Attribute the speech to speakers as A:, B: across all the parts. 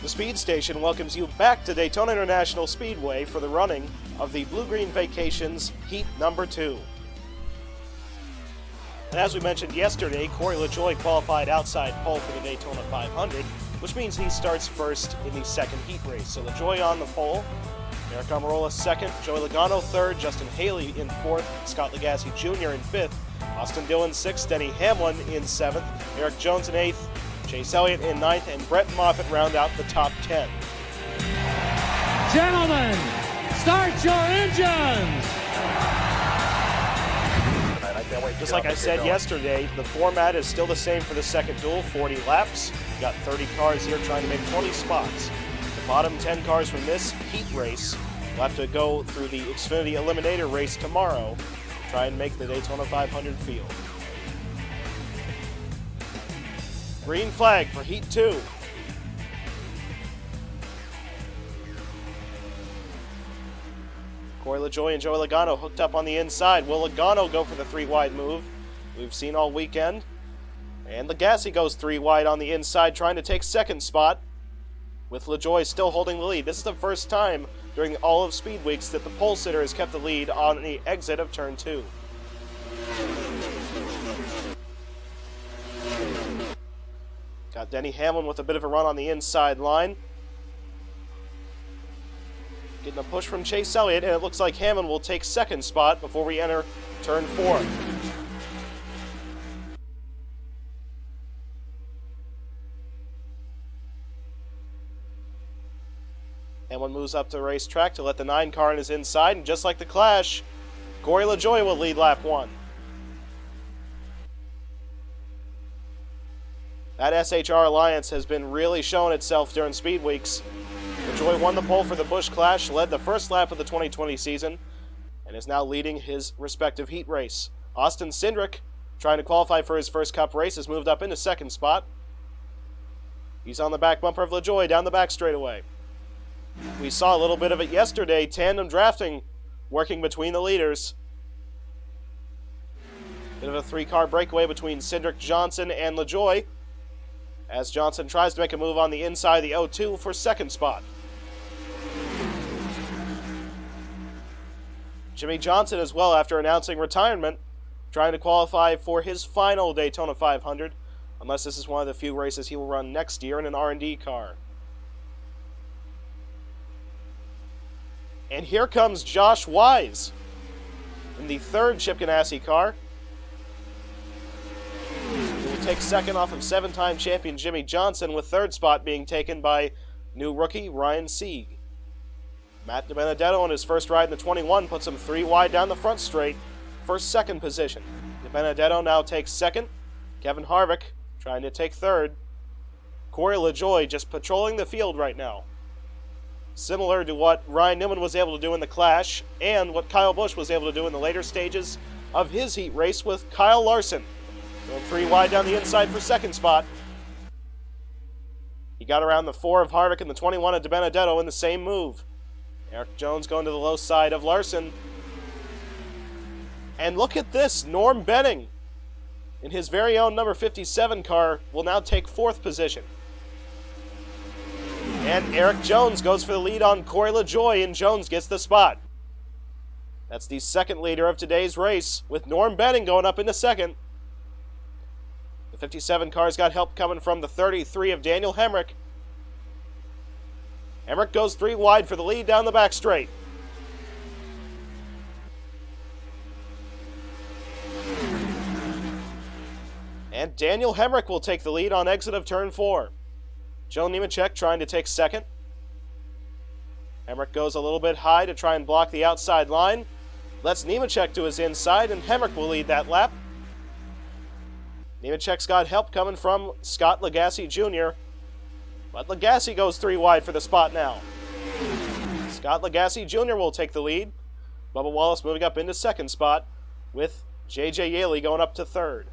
A: The Speed Station welcomes you back to Daytona International Speedway for the running of the Blue Green Vacations Heat number 2. And as we mentioned yesterday, Corey LaJoie qualified outside pole for the Daytona 500, which means he starts first in the second heat race. So LaJoie on the pole, Eric Almirola second, Joey Logano third, Justin Haley in fourth, Scott Lagasse Jr. in fifth, Austin Dillon sixth, Denny Hamlin in seventh, Eric Jones in eighth, Chase Elliott in ninth, and Brett Moffitt round out the top 10.
B: Gentlemen, start your engines!
A: Just like I said yesterday, the format is still the same for the second duel, 40 laps. We've got 30 cars here trying to make 20 spots. The bottom 10 cars from this heat race will have to go through the Xfinity Eliminator race tomorrow to try and make the Daytona 500 field. Green flag for Heat 2. Corey LaJoie and Joey Logano hooked up on the inside. Will Logano go for the 3-wide move? We've seen all weekend. And Lagasse goes 3 wide on the inside, trying to take second spot, with LaJoie still holding the lead. This is the first time during all of Speed Weeks that the pole sitter has kept the lead on the exit of Turn 2. Got Denny Hamlin with a bit of a run on the inside line. Getting a push from Chase Elliott, and it looks like Hamlin will take second spot before we enter Turn 4. Hamlin moves up to the racetrack to let the 9 car in his inside, and just like the Clash, Corey LaJoie will lead lap 1. That SHR alliance has been really showing itself during Speed Weeks. LaJoie won the pole for the Busch Clash, led the first lap of the 2020 season, and is now leading his respective heat race. Austin Cindric, trying to qualify for his first Cup race, has moved up into second spot. He's on the back bumper of LaJoie down the back straightaway. We saw a little bit of it yesterday, tandem drafting working between the leaders. Bit of a 3-car breakaway between Cindric, Johnson, and LaJoie, as Johnson tries to make a move on the inside of the O2 for second spot. Jimmy Johnson as well, after announcing retirement, trying to qualify for his final Daytona 500, unless this is one of the few races he will run next year in an R&D car. And here comes Josh Wise in the third Chip Ganassi car. He will take second off of 7-time champion Jimmy Johnson, with third spot being taken by new rookie Ryan Sieg. Matt DiBenedetto in his first ride in the 21 puts him 3 wide down the front straight for second position. DiBenedetto now takes second. Kevin Harvick trying to take third. Corey LaJoie just patrolling the field right now, similar to what Ryan Newman was able to do in the Clash and what Kyle Busch was able to do in the later stages of his heat race with Kyle Larson. Going 3 wide down the inside for second spot. He got around the 4 of Harvick and the 21 of DiBenedetto in the same move. Eric Jones going to the low side of Larson. And look at this, Norm Benning in his very own number 57 car will now take 4th position. And Eric Jones goes for the lead on Corey LaJoie, and Jones gets the spot. That's the second leader of today's race, with Norm Benning going up into second. The 57 car's got help coming from the 33 of Daniel Hemrick. Hemrick goes 3 wide for the lead down the back straight. And Daniel Hemrick will take the lead on exit of Turn 4. Joe Nemechek trying to take second. Hemrick goes a little bit high to try and block the outside line. Lets Nemechek to his inside, and Hemrick will lead that lap. Nemechek's got help coming from Scott Lagasse Jr., but Lagasse goes 3 wide for the spot now. Scott Lagasse Jr. will take the lead. Bubba Wallace moving up into second spot, with J.J. Yaley going up to third.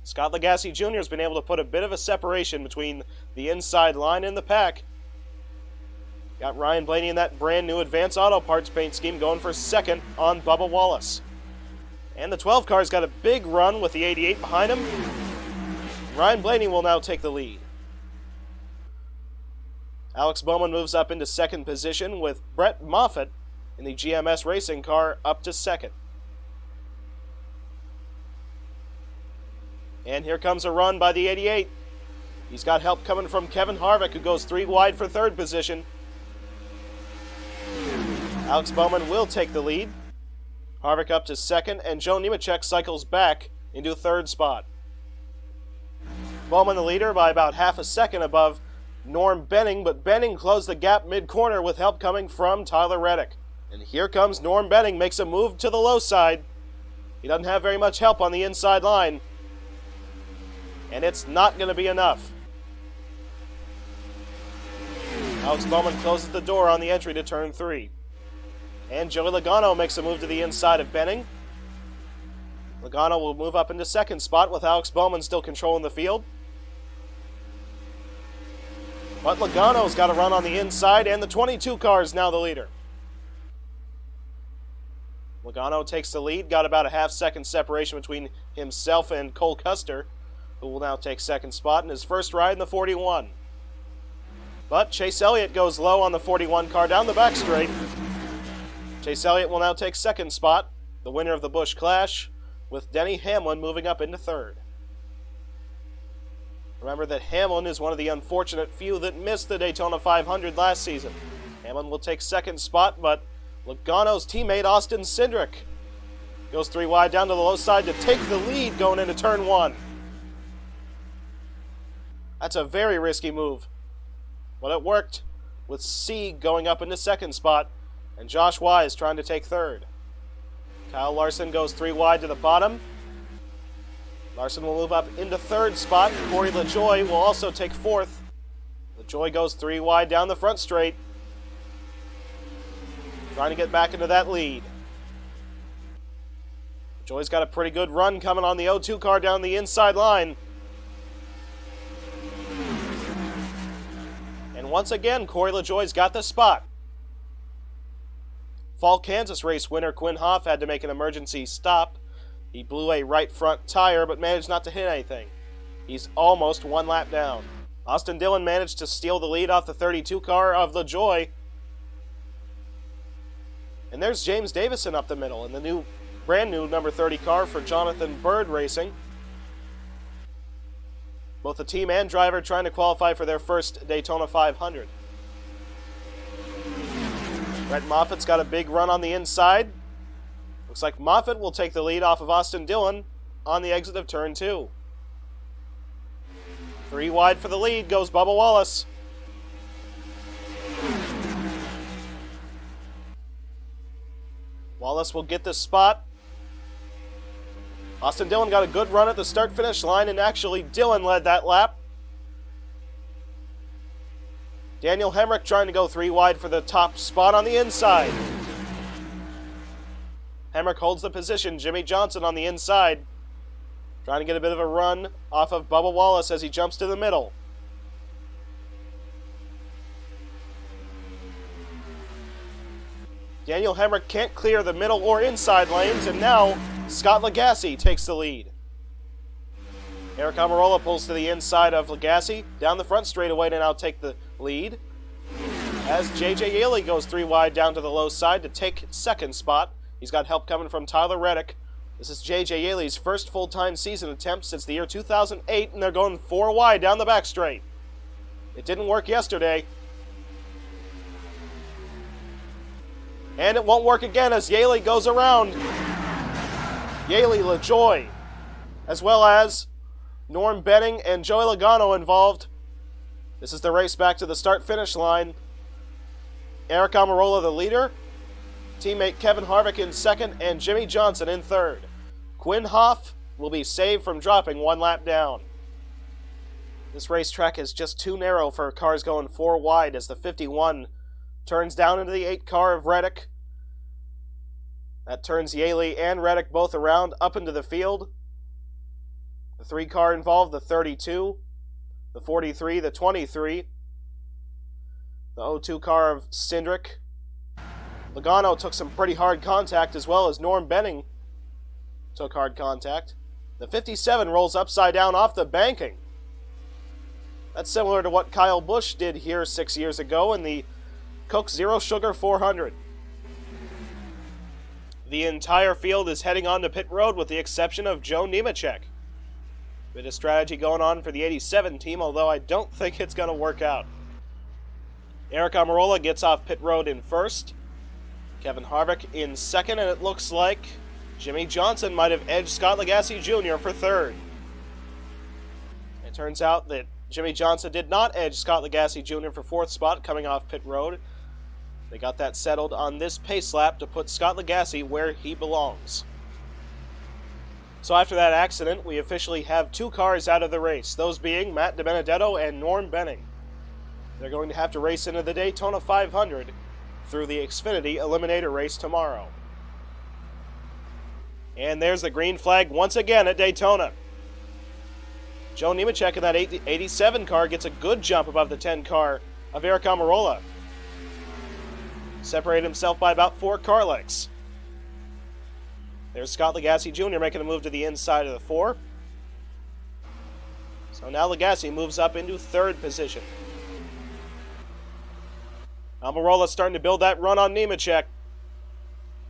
A: Scott Lagasse Jr. has been able to put a bit of a separation between the inside line and the pack. Got Ryan Blaney in that brand new Advanced Auto Parts paint scheme going for second on Bubba Wallace. And the 12 car's got a big run with the 88 behind him. Ryan Blaney will now take the lead. Alex Bowman moves up into second position with Brett Moffitt in the GMS racing car up to second. And here comes a run by the 88. He's got help coming from Kevin Harvick, who goes 3 wide for third position. Alex Bowman will take the lead. Harvick up to second, and Joe Nemechek cycles back into third spot. Bowman the leader by about half a second above Norm Benning, but Benning closed the gap mid-corner with help coming from Tyler Reddick. And here comes Norm Benning, makes a move to the low side. He doesn't have very much help on the inside line. And it's not going to be enough. Alex Bowman closes the door on the entry to turn 3. And Joey Logano makes a move to the inside of Benning. Logano will move up into second spot with Alex Bowman still controlling the field. But Logano's got a run on the inside, and the 22 car is now the leader. Logano takes the lead, got about a half-second separation between himself and Cole Custer, who will now take second spot in his first ride in the 41. But Chase Elliott goes low on the 41 car down the back straight. Chase Elliott will now take second spot, the winner of the Busch Clash, with Denny Hamlin moving up into third. Remember that Hamlin is one of the unfortunate few that missed the Daytona 500 last season. Hamlin will take second spot, but Logano's teammate Austin Cindric goes 3 wide down to the low side to take the lead going into turn 1. That's a very risky move, but it worked, with Sieg going up into second spot and Josh Wise trying to take third. Kyle Larson goes 3 wide to the bottom. Larson will move up into third spot. Corey LaJoie will also take fourth. LaJoie goes 3 wide down the front straight, trying to get back into that lead. LaJoie's got a pretty good run coming on the 02 car down the inside line. And once again, Corey LaJoie's got the spot. Fall Kansas race winner Quinn Hoff had to make an emergency stop. He blew a right front tire, but managed not to hit anything. He's almost 1 lap down. Austin Dillon managed to steal the lead off the 32 car of LaJoie. And there's James Davison up the middle in the brand new number 30 car for Jonathan Bird Racing. Both the team and driver trying to qualify for their first Daytona 500. Brett Moffitt's got a big run on the inside. Looks like Moffitt will take the lead off of Austin Dillon on the exit of turn 2. 3 wide for the lead goes Bubba Wallace. Wallace will get the spot. Austin Dillon got a good run at the start-finish line, and actually Dillon led that lap. Daniel Hemrick trying to go 3 wide for the top spot on the inside. Hemrick holds the position. Jimmy Johnson on the inside, trying to get a bit of a run off of Bubba Wallace as he jumps to the middle. Daniel Hemrick can't clear the middle or inside lanes, and now Scott Lagasse takes the lead. Eric Almirola pulls to the inside of Lagasse, down the front straightaway to now take the lead, as J.J. Yaley goes 3 wide down to the low side to take second spot. He's got help coming from Tyler Reddick. This is J.J. Yaley's first full-time season attempt since the year 2008, and they're going 4 wide down the back straight. It didn't work yesterday. And it won't work again as Yaley goes around Yaley, LaJoie, as well as Norm Benning and Joey Logano involved. This is the race back to the start-finish line. Eric Almirola the leader. Teammate Kevin Harvick in second, and Jimmy Johnson in third. Quinn Hoff will be saved from dropping 1 lap down. This racetrack is just too narrow for cars going 4 wide as the 51 turns down into the 8 car of Reddick. That turns Yaley and Reddick both around up into the field. The 3 car involved, the 32, the 43, the 23, the 02 car of Cindric. Logano took some pretty hard contact, as well as Norm Benning took hard contact. The 57 rolls upside down off the banking. That's similar to what Kyle Busch did here 6 years ago in the Coke Zero Sugar 400. The entire field is heading onto pit road with the exception of Joe Nemechek. Bit of strategy going on for the 87 team, although I don't think it's going to work out. Eric Almirola gets off pit road in first. Kevin Harvick in second, and it looks like Jimmy Johnson might have edged Scott Lagasse Jr. for third. It turns out that Jimmy Johnson did not edge Scott Lagasse Jr. for fourth spot coming off pit road. They got that settled on this pace lap to put Scott Lagasse where he belongs. So after that accident, we officially have 2 cars out of the race, those being Matt DiBenedetto and Norm Benning. They're going to have to race into the Daytona 500 through the Xfinity Eliminator race tomorrow. And there's the green flag once again at Daytona. Joe Nemechek in that 87 car gets a good jump above the 10 car of Eric Almirola. Separated himself by about 4 car lengths. There's Scott Lagasse Jr. making a move to the inside of the 4. So now Lagasse moves up into third position. Almirola starting to build that run on Nemechek.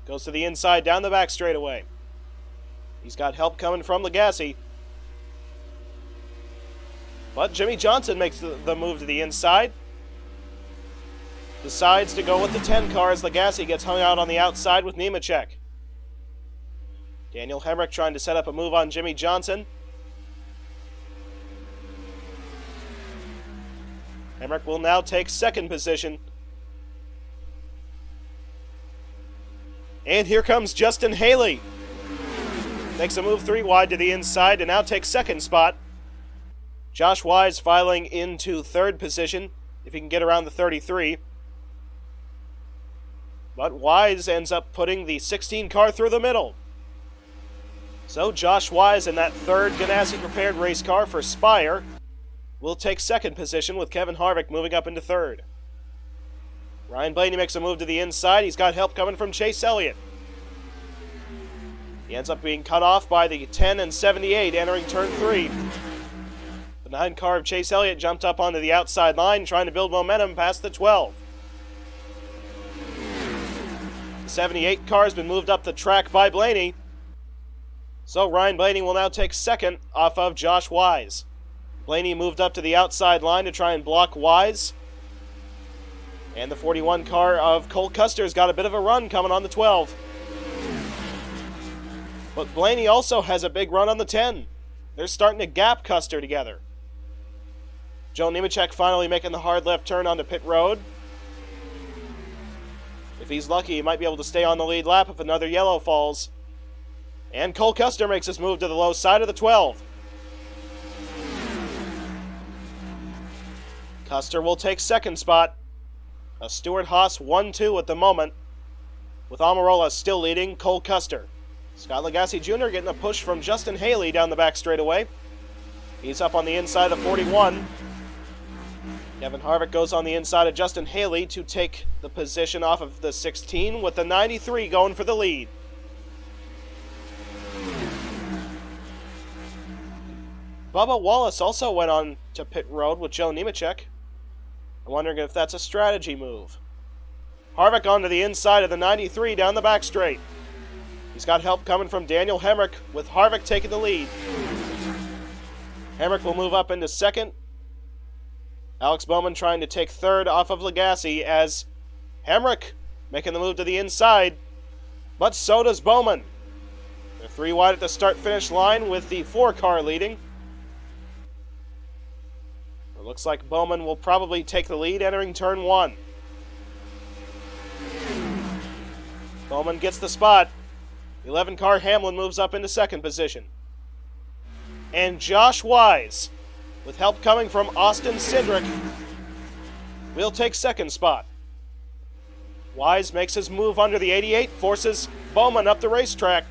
A: Goes to the inside, down the back straightaway. He's got help coming from Lagasse. But Jimmy Johnson makes the move to the inside. Decides to go with the 10 car as Lagasse gets hung out on the outside with Nemechek. Daniel Hemrick trying to set up a move on Jimmy Johnson. Hemrick will now take second position. And here comes Justin Haley. Makes a move 3 wide to the inside and now takes second spot. Josh Wise filing into third position, if he can get around the 33. But Wise ends up putting the 16 car through the middle. So Josh Wise in that third Ganassi-prepared race car for Spire will take second position with Kevin Harvick moving up into third. Ryan Blaney makes a move to the inside. He's got help coming from Chase Elliott. He ends up being cut off by the 10 and 78 entering turn 3. The 9 car of Chase Elliott jumped up onto the outside line trying to build momentum past the 12. The 78 car has been moved up the track by Blaney. So Ryan Blaney will now take second off of Josh Wise. Blaney moved up to the outside line to try and block Wise. And the 41 car of Cole Custer's got a bit of a run coming on the 12. But Blaney also has a big run on the 10. They're starting to gap Custer together. Joe Nemechek finally making the hard left turn onto pit road. If he's lucky, he might be able to stay on the lead lap if another yellow falls. And Cole Custer makes his move to the low side of the 12. Custer will take second spot. A Stewart-Haas 1-2 at the moment, with Almirola still leading Cole Custer. Scott Lagasse Jr. getting a push from Justin Haley down the back straightaway. He's up on the inside of 41. Kevin Harvick goes on the inside of Justin Haley to take the position off of the 16 with the 93 going for the lead. Bubba Wallace also went on to pit road with Joe Nemechek. I'm wondering if that's a strategy move. Harvick onto the inside of the 93 down the back straight. He's got help coming from Daniel Hemrick with Harvick taking the lead. Hemrick will move up into second. Alex Bowman trying to take third off of Lagasse as Hemrick making the move to the inside. But so does Bowman. They're 3 wide at the start-finish line with the 4 car leading. It looks like Bowman will probably take the lead entering turn 1. Bowman gets the spot. 11 car Hamlin moves up into second position. And Josh Wise, with help coming from Austin Cindric, will take second spot. Wise makes his move under the 88, forces Bowman up the racetrack.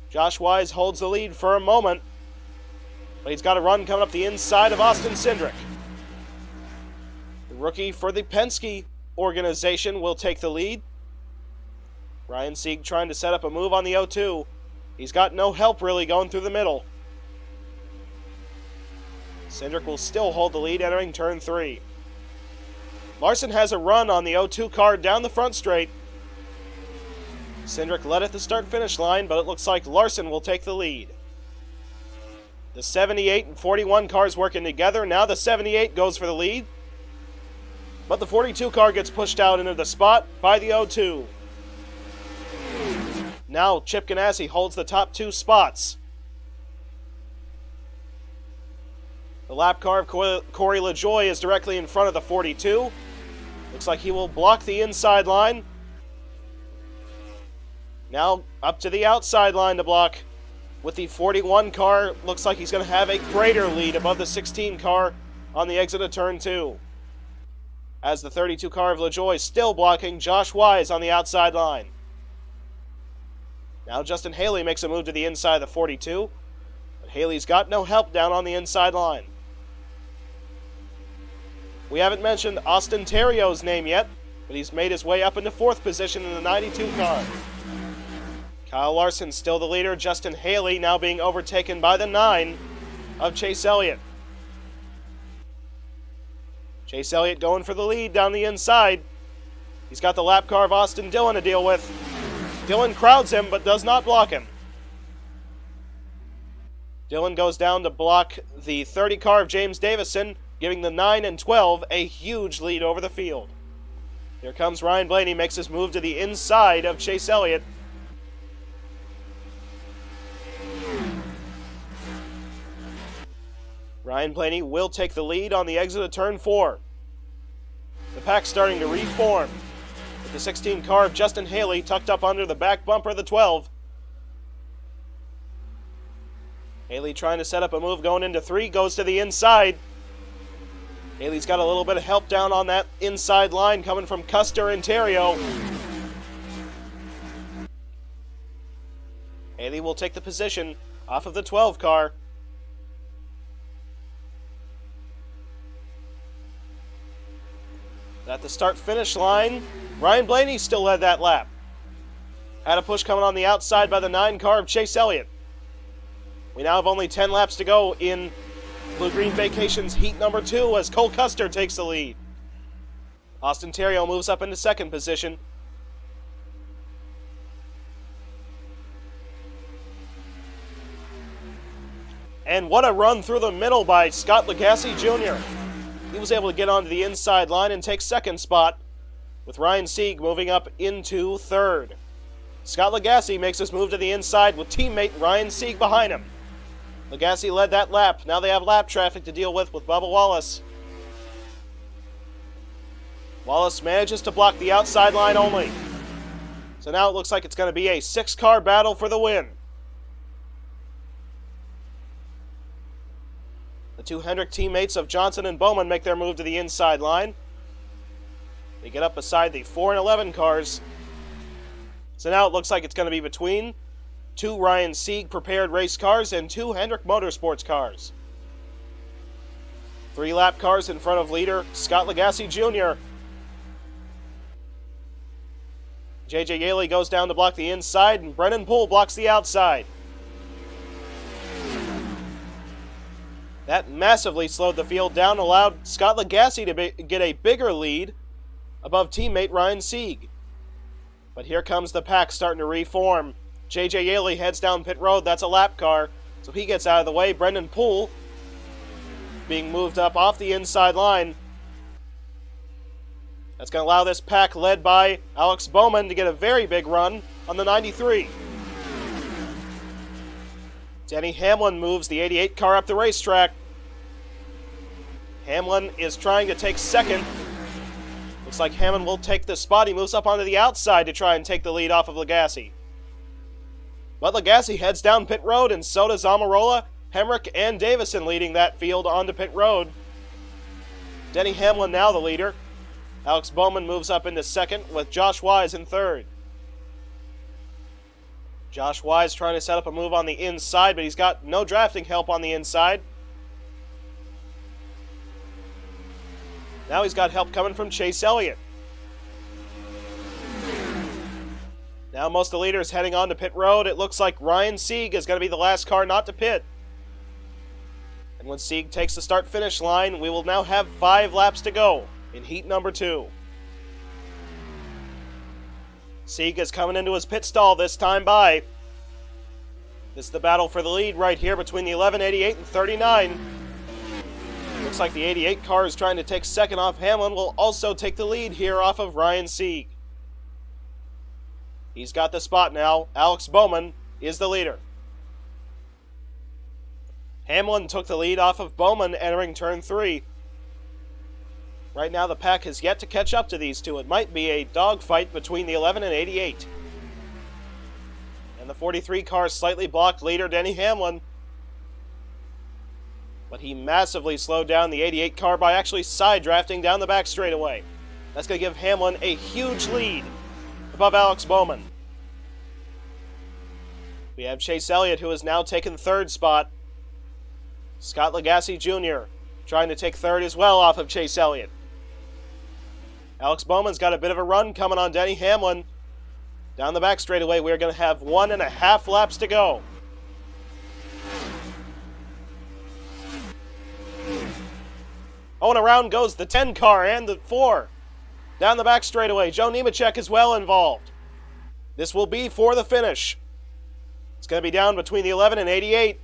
A: Josh Wise holds the lead for a moment, but he's got a run coming up the inside of Austin Cindric. The rookie for the Penske organization will take the lead. Ryan Sieg trying to set up a move on the 0-2. He's got no help really going through the middle. Cindric will still hold the lead entering turn 3. Larson has a run on the 0-2 car down the front straight. Cindric led at the start-finish line, but it looks like Larson will take the lead. The 78 and 41 cars working together. Now the 78 goes for the lead, but the 42 car gets pushed out into the spot by the 0-2. Now Chip Ganassi holds the top 2 spots. The lap car of Corey LaJoie is directly in front of the 42. Looks like he will block the inside line. Now up to the outside line to block. With the 41 car, looks like he's going to have a greater lead above the 16 car on the exit of turn 2. As the 32 car of LaJoie still blocking Josh Wise on the outside line. Now Justin Haley makes a move to the inside of the 42, but Haley's got no help down on the inside line. We haven't mentioned Austin Terrio's name yet, but he's made his way up into 4th position in the 92 car. Kyle Larson still the leader. Justin Haley now being overtaken by the 9 of Chase Elliott. Chase Elliott going for the lead down the inside. He's got the lap car of Austin Dillon to deal with. Dillon crowds him but does not block him. Dillon goes down to block the 30 car of James Davison, giving the 9 and 12 a huge lead over the field. Here comes Ryan Blaney, makes his move to the inside of Chase Elliott. Ryan Blaney will take the lead on the exit of turn 4. The pack's starting to reform, with the 16 car of Justin Haley tucked up under the back bumper of the 12. Haley trying to set up a move going into 3, goes to the inside. Haley's got a little bit of help down on that inside line coming from Custer and Terrio. Haley will take the position off of the 12 car. At the start-finish line, Ryan Blaney still led that lap. Had a push coming on the outside by the 9 car of Chase Elliott. We now have only 10 laps to go in Blue Green Vacations Heat number 2 as Cole Custer takes the lead. Austin Terrio moves up into 2nd position. And what a run through the middle by Scott Lagasse Jr. He was able to get onto the inside line and take 2nd spot, with Ryan Sieg moving up into 3rd. Scott Lagasse makes his move to the inside with teammate Ryan Sieg behind him. Lagasse led that lap. Now they have lap traffic to deal with Bubba Wallace. Wallace manages to block the outside line only. So now it looks like it's going to be a 6-car battle for the win. The 2 Hendrick teammates of Johnson and Bowman make their move to the inside line. They get up beside the 4 and 11 cars. So now it looks like it's going to be between 2 Ryan Sieg prepared race cars and 2 Hendrick Motorsports cars. 3 lap cars in front of leader Scott Lagasse Jr. JJ Yaley goes down to block the inside, and Brennan Poole blocks the outside. That massively slowed the field down, allowed Scott Lagasse to get a bigger lead above teammate Ryan Sieg. But here comes the pack starting to reform. JJ Yaley heads down pit road. That's a lap car, so he gets out of the way. Brendan Poole being moved up off the inside line. That's going to allow this pack led by Alex Bowman to get a very big run on the 93. Denny Hamlin moves the 88 car up the racetrack. Hamlin is trying to take 2nd. Looks like Hamlin will take the spot. He moves up onto the outside to try and take the lead off of Lagasse. But Lagasse heads down pit road, and so does Amarola, Hemrick, and Davison leading that field onto pit road. Denny Hamlin now the leader. Alex Bowman moves up into 2nd with Josh Wise in 3rd. Josh Wise trying to set up a move on the inside, but he's got no drafting help on the inside. Now he's got help coming from Chase Elliott. Now most of the leaders heading on to pit road. It looks like Ryan Sieg is going to be the last car not to pit. And when Sieg takes the start-finish line, we will now have 5 laps to go in heat number 2. Sieg is coming into his pit stall this time by. This is the battle for the lead right here between the 11, 88, and 39. Looks like the 88 car is trying to take second off Hamlin. Will also take the lead here off of Ryan Sieg. He's got the spot now. Alex Bowman is the leader. Hamlin took the lead off of Bowman entering turn 3. Right now the pack has yet to catch up to these two. It might be a dogfight between the 11 and 88. And the 43 car slightly blocked leader Denny Hamlin. But he massively slowed down the 88 car by actually side drafting down the back straightaway. That's going to give Hamlin a huge lead above Alex Bowman. We have Chase Elliott, who has now taken third spot. Scott Lagasse Jr. trying to take third as well off of Chase Elliott. Alex Bowman's got a bit of a run coming on Denny Hamlin. Down the back straightaway, we're going to have 1.5 laps to go. Oh, and around goes the 10 car and the 4. Down the back straightaway, Joe Nemechek is well involved. This will be for the finish. It's going to be down between the 11 and 88.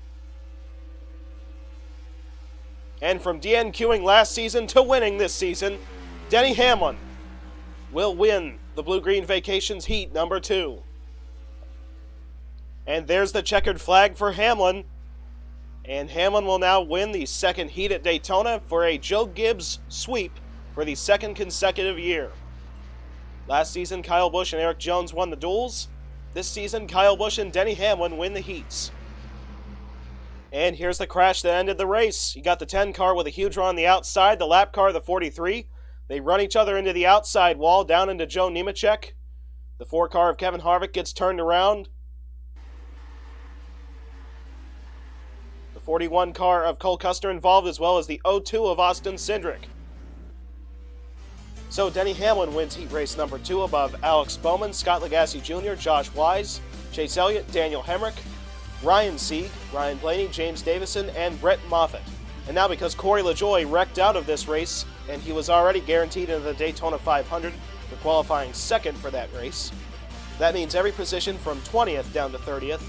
A: And from DNQing last season to winning this season, Denny Hamlin will win the Blue-Green Vacations Heat number 2. And there's the checkered flag for Hamlin. And Hamlin will now win the second heat at Daytona for a Joe Gibbs sweep for the second consecutive year. Last season, Kyle Busch and Eric Jones won the duels. This season, Kyle Busch and Denny Hamlin win the heats. And here's the crash that ended the race. You got the 10 car with a huge run on the outside, the lap car, the 43. They run each other into the outside wall, down into Joe Nemechek. The 4 car of Kevin Harvick gets turned around. The 41 car of Cole Custer involved, as well as the 02 of Austin Cindric. So Denny Hamlin wins heat race number 2 above Alex Bowman, Scott Lagasse Jr., Josh Wise, Chase Elliott, Daniel Hemrick, Ryan Sieg, Ryan Blaney, James Davison, and Brett Moffitt. And now because Corey LaJoie wrecked out of this race, and he was already guaranteed into the Daytona 500 for qualifying second for that race, that means every position from 20th down to 30th,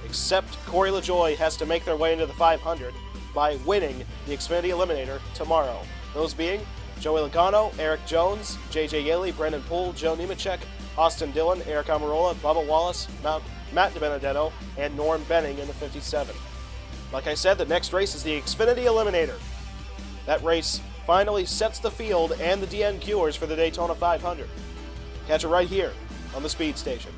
A: except Corey LaJoie, has to make their way into the 500 by winning the Xfinity Eliminator tomorrow. Those being Joey Logano, Eric Jones, J.J. Yeley, Brendan Poole, Joe Nemechek, Austin Dillon, Eric Almirola, Bubba Wallace, Matt DiBenedetto, and Norm Benning in the 57. Like I said, the next race is the Xfinity Eliminator. That race finally sets the field and the DNQers for the Daytona 500. Catch it right here on the Speed Station.